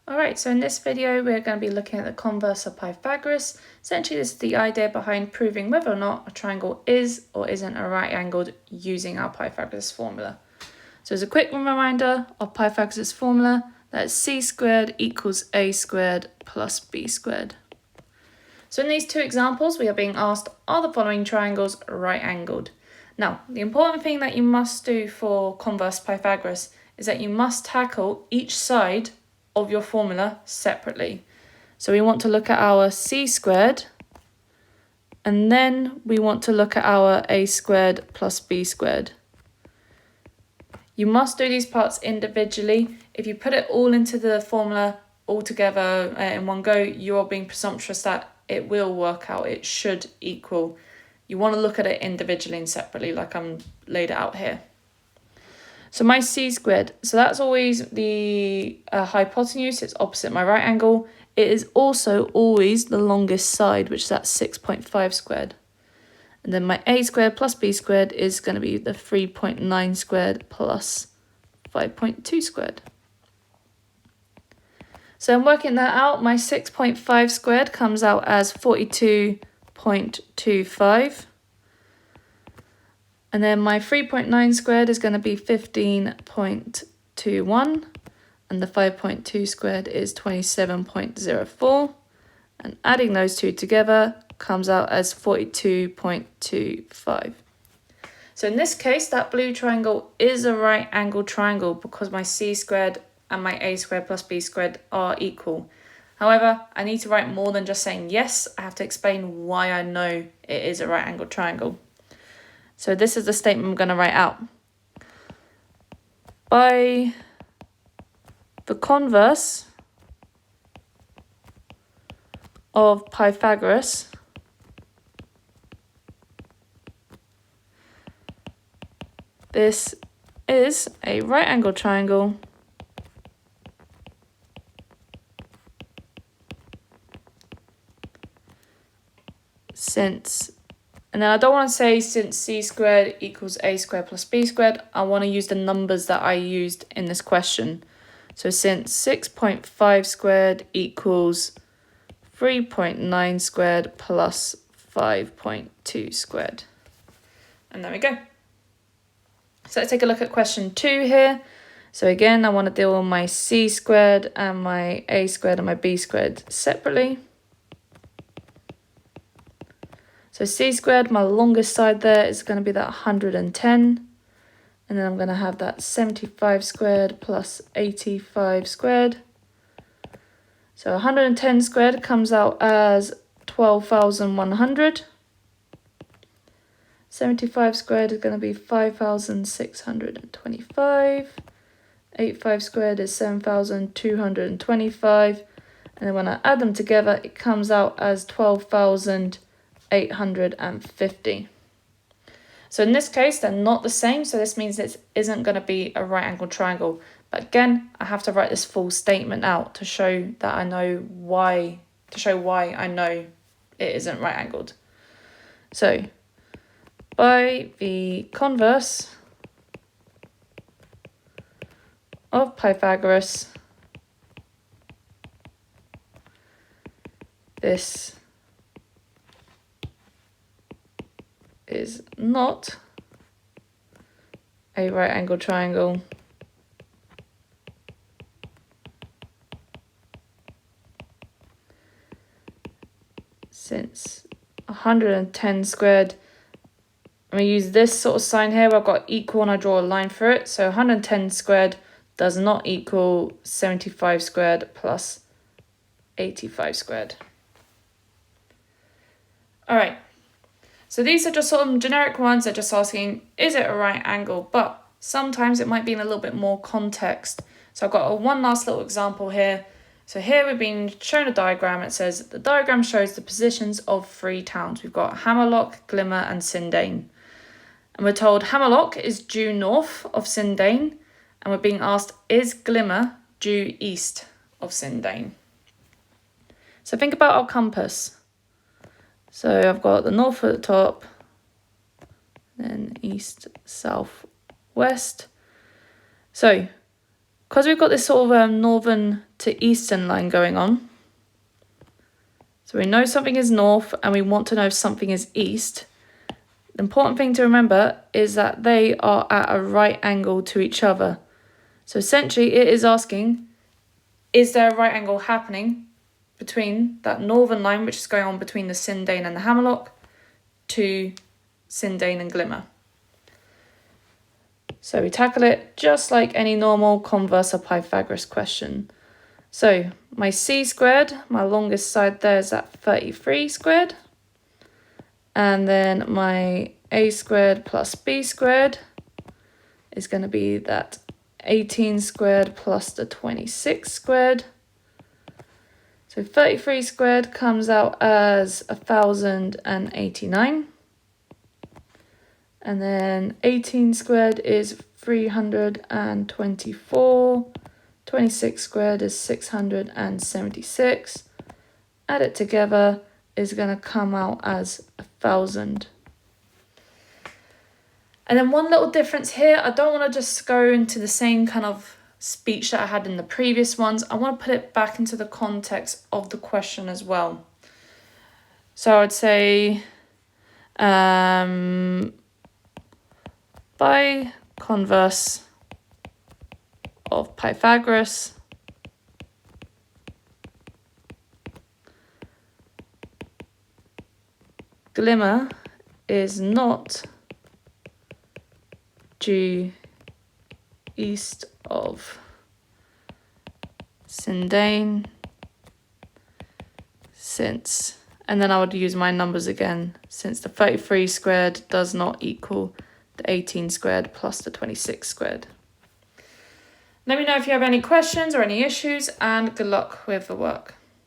Alright, so in this video we're going to be looking at the converse of Pythagoras. Essentially this is the idea behind proving whether or not a triangle is or isn't a right angled using our Pythagoras formula. So as a quick reminder of Pythagoras formula, that's c squared equals a squared plus b squared. So in these two examples we are being asked, are the following triangles right angled? Now the important thing that you must do for converse Pythagoras is that you must tackle each side of your formula separately. So we want to look at our c squared, and then we want to look at our a squared plus b squared. You must do these parts individually. If you put it all into the formula all together in one go, you are being presumptuous that it will work out, it should equal. You want to look at it individually and separately like I'm laid it out here. So my c squared, so that's always the hypotenuse, it's opposite my right angle. It is also always the longest side, which is at 6.5 squared. And then my a squared plus b squared is going to be the 3.9 squared plus 5.2 squared. So I'm working that out. My 6.5 squared comes out as 42.25. And then my 3.9 squared is going to be 15.21. And the 5.2 squared is 27.04. And adding those two together comes out as 42.25. So in this case, that blue triangle is a right angled triangle because my c squared and my a squared plus b squared are equal. However, I need to write more than just saying yes. I have to explain why I know it is a right angled triangle. So this is the statement I'm going to write out. By the converse of Pythagoras, this is a right angled triangle since, and then I don't want to say since c squared equals a squared plus b squared, I want to use the numbers that I used in this question. So since 6.5 squared equals 3.9 squared plus 5.2 squared. And there we go. So let's take a look at question 2 here. So again, I want to deal with my c squared and my a squared and my b squared separately. So c squared, my longest side there is going to be that 110. And then I'm going to have that 75 squared plus 85 squared. So 110 squared comes out as 12,100. 75 squared is going to be 5,625. 85 squared is 7,225. And then when I add them together, it comes out as 12,850. So in this case, they're not the same. So this means this isn't going to be a right angled triangle. But again, I have to write this full statement out to show that I know why, I know it isn't right angled. So by the converse of Pythagoras, this is not a right angled triangle since 110 squared, I'm going to use this sort of sign here where I've got equal and I draw a line through it. So 110 squared does not equal 75 squared plus 85 squared. All right. So these are just sort of generic ones. They're just asking, is it a right angle? But sometimes it might be in a little bit more context. So I've got one last little example here. So here we've been shown a diagram. It says the diagram shows the positions of 3 towns. We've got Hammerlock, Glimmer and Sindane. And we're told Hammerlock is due north of Sindane. And we're being asked, is Glimmer due east of Sindane? So think about our compass. So I've got the north at the top, then east, south, west. So because we've got this sort of northern to eastern line going on, so we know something is north and we want to know if something is east. The important thing to remember is that they are at a right angle to each other. So essentially it is asking, is there a right angle happening between that northern line, which is going on between the Sindane and the Hammerlock, to Sindane and Glimmer? So we tackle it just like any normal converse of Pythagoras question. So my c squared, my longest side there is at 33 squared. And then my a squared plus b squared is going to be that 18 squared plus the 26 squared. So 33 squared comes out as 1089. And then 18 squared is 324. 26 squared is 676. Add it together is going to come out as 1000. And then one little difference here, I don't want to just go into the same kind of speech that I had in the previous ones. I want to put it back into the context of the question as well. So I'd say by converse of Pythagoras, Glimmer is not due east of Sindane since, and then I would use my numbers again, since the 33 squared does not equal the 18 squared plus the 26 squared. Let me know if you have any questions or any issues, and good luck with the work.